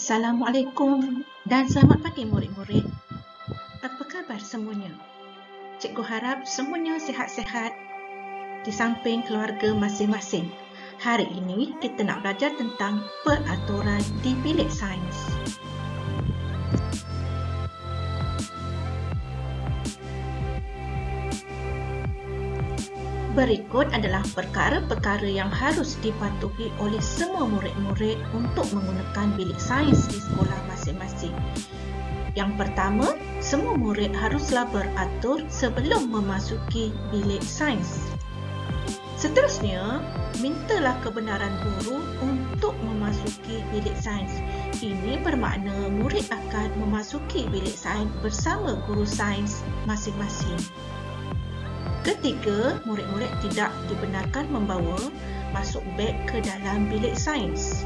Assalamualaikum dan selamat pagi murid-murid. Apa khabar semuanya? Cikgu harap semuanya sihat-sihat di samping keluarga masing-masing. Hari ini kita nak belajar tentang peraturan di bilik sains. Berikut adalah perkara-perkara yang harus dipatuhi oleh semua murid-murid untuk menggunakan bilik sains di sekolah masing-masing. Yang pertama, semua murid haruslah beratur sebelum memasuki bilik sains. Seterusnya, mintalah kebenaran guru untuk memasuki bilik sains. Ini bermakna murid akan memasuki bilik sains bersama guru sains masing-masing. Ketiga, murid-murid tidak dibenarkan membawa masuk beg ke dalam bilik sains.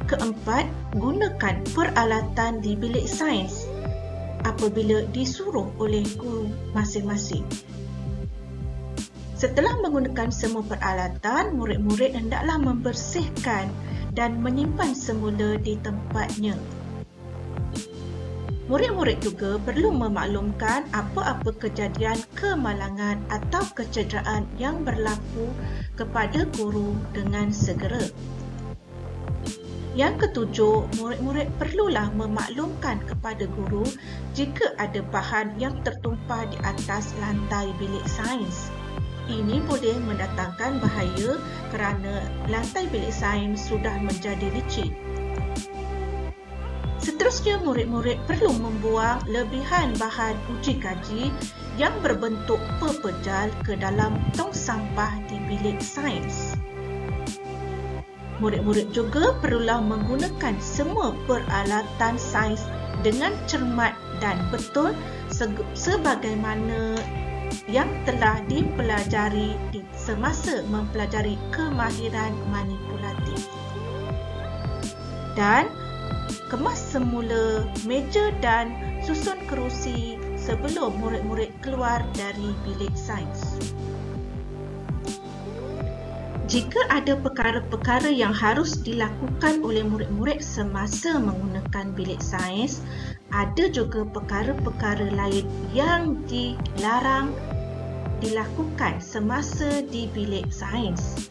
Keempat, gunakan peralatan di bilik sains apabila disuruh oleh guru masing-masing. Setelah menggunakan semua peralatan, murid-murid hendaklah membersihkan dan menyimpan semula di tempatnya. Murid-murid juga perlu memaklumkan apa-apa kejadian kemalangan atau kecederaan yang berlaku kepada guru dengan segera. Yang ketujuh, murid-murid perlulah memaklumkan kepada guru jika ada bahan yang tertumpah di atas lantai bilik sains. Ini boleh mendatangkan bahaya kerana lantai bilik sains sudah menjadi licin. Seterusnya, murid-murid perlu membuang lebihan bahan uji kaji yang berbentuk pepejal ke dalam tong sampah di bilik sains. Murid-murid juga perlulah menggunakan semua peralatan sains dengan cermat dan betul sebagaimana yang telah dipelajari semasa mempelajari kemahiran manipulatif. Dan kemas semula meja dan susun kerusi sebelum murid-murid keluar dari bilik sains. Jika ada perkara-perkara yang harus dilakukan oleh murid-murid semasa menggunakan bilik sains, ada juga perkara-perkara lain yang dilarang dilakukan semasa di bilik sains.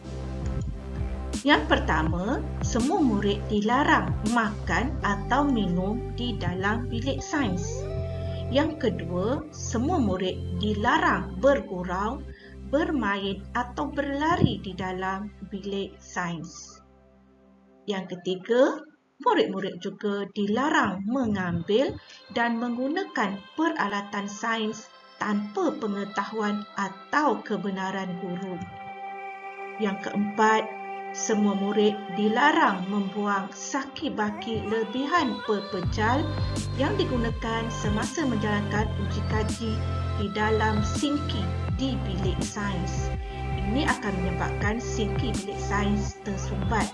Yang pertama, semua murid dilarang makan atau minum di dalam bilik sains. Yang kedua, semua murid dilarang bergurau, bermain atau berlari di dalam bilik sains. Yang ketiga, murid-murid juga dilarang mengambil dan menggunakan peralatan sains tanpa pengetahuan atau kebenaran guru. Yang keempat, semua murid dilarang membuang saki-baki lebihan pepejal yang digunakan semasa menjalankan uji kaji di dalam sinki di bilik sains. Ini akan menyebabkan sinki bilik sains tersumbat.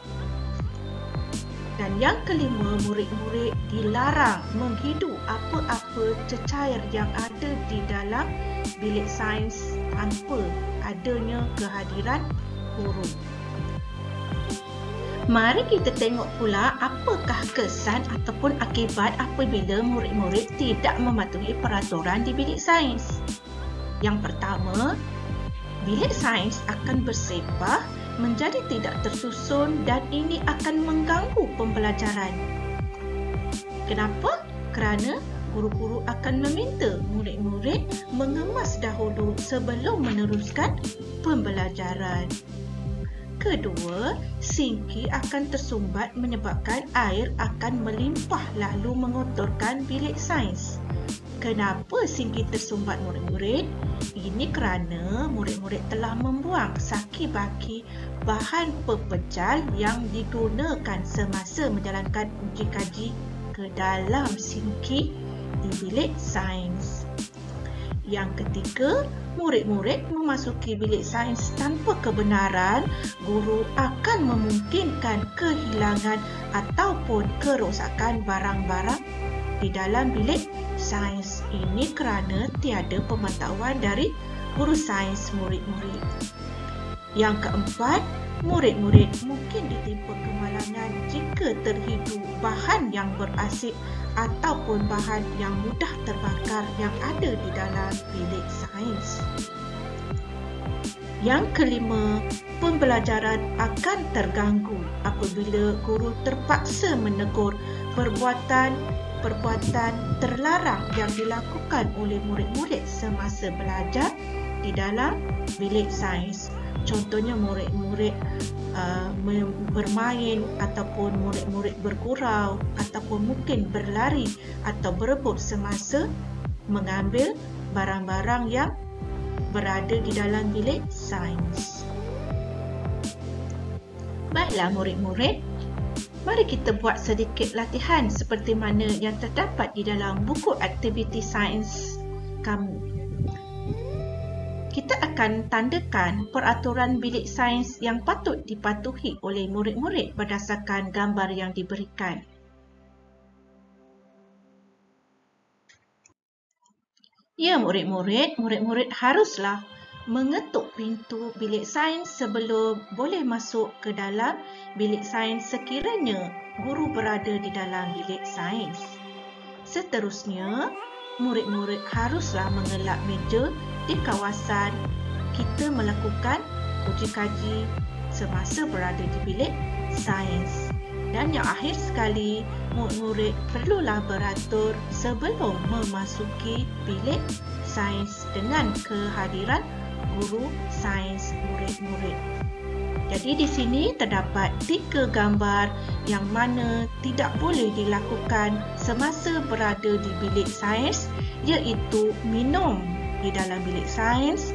Dan yang kelima, murid-murid dilarang menghidu apa-apa cecair yang ada di dalam bilik sains tanpa adanya kehadiran guru. Mari kita tengok pula apakah kesan ataupun akibat apabila murid-murid tidak mematuhi peraturan di bilik sains. Yang pertama, bilik sains akan bersepah menjadi tidak tersusun dan ini akan mengganggu pembelajaran. Kenapa? Kerana guru-guru akan meminta murid-murid mengemas dahulu sebelum meneruskan pembelajaran. Kedua, sinki akan tersumbat menyebabkan air akan melimpah lalu mengotorkan bilik sains. Kenapa sinki tersumbat murid-murid? Ini kerana murid-murid telah membuang saki-baki bahan pepejal yang digunakan semasa menjalankan uji kaji ke dalam sinki di bilik sains. Yang ketiga, murid-murid memasuki bilik sains tanpa kebenaran, guru akan memungkinkan kehilangan ataupun kerosakan barang-barang di dalam bilik sains. Ini kerana tiada pemantauan dari guru sains murid-murid. Yang keempat, murid-murid mungkin ditimpa kemalaman jangan jika terhidu bahan yang berasid ataupun bahan yang mudah terbakar yang ada di dalam bilik sains. Yang kelima, pembelajaran akan terganggu apabila guru terpaksa menegur perbuatan terlarang yang dilakukan oleh murid-murid semasa belajar di dalam bilik sains. Contohnya murid-murid bermain ataupun murid-murid bergurau ataupun mungkin berlari atau berebut semasa mengambil barang-barang yang berada di dalam bilik sains. Baiklah murid-murid, mari kita buat sedikit latihan seperti mana yang terdapat di dalam buku aktiviti sains kamu. Kita akan tandakan peraturan bilik sains yang patut dipatuhi oleh murid-murid berdasarkan gambar yang diberikan. Ya murid-murid, murid-murid haruslah mengetuk pintu bilik sains sebelum boleh masuk ke dalam bilik sains sekiranya guru berada di dalam bilik sains. Seterusnya, murid-murid haruslah mengelak meja di kawasan kita melakukan uji kaji semasa berada di bilik sains. Dan yang akhir sekali, murid-murid perlulah beratur sebelum memasuki bilik sains dengan kehadiran guru sains murid-murid. Jadi di sini terdapat 3 gambar yang mana tidak boleh dilakukan semasa berada di bilik sains, iaitu minum di dalam bilik sains,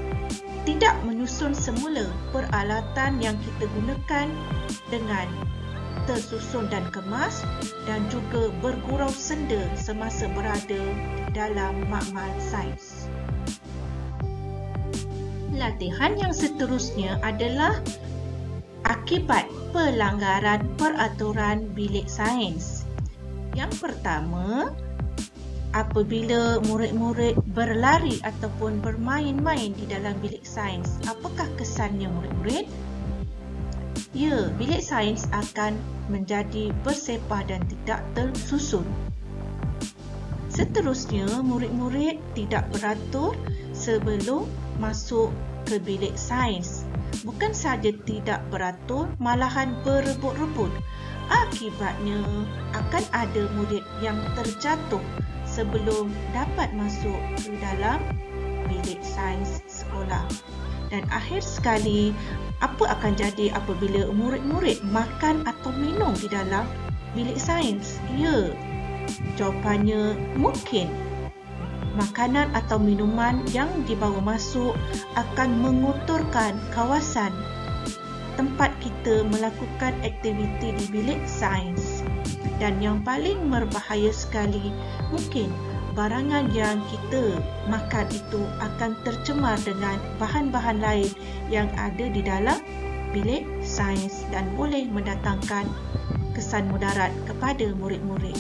tidak menyusun semula peralatan yang kita gunakan dengan tersusun dan kemas, dan juga bergurau senda semasa berada dalam makmal sains. Latihan yang seterusnya adalah akibat pelanggaran peraturan bilik sains. Yang pertama, apabila murid-murid berlari ataupun bermain-main di dalam bilik sains, apakah kesannya murid-murid? Ya, bilik sains akan menjadi bersepah dan tidak tersusun. Seterusnya, murid-murid tidak beratur sebelum masuk ke bilik sains. Bukan sahaja tidak beratur, malahan berebut-rebut. Akibatnya, akan ada murid yang terjatuh sebelum dapat masuk ke dalam bilik sains sekolah. Dan akhir sekali, apa akan jadi apabila murid-murid makan atau minum di dalam bilik sains? Ya, jawapannya mungkin makanan atau minuman yang dibawa masuk akan mengotorkan kawasan tempat kita melakukan aktiviti di bilik sains. Dan yang paling berbahaya sekali, mungkin barangan yang kita makan itu akan tercemar dengan bahan-bahan lain yang ada di dalam bilik sains dan boleh mendatangkan kesan mudarat kepada murid-murid.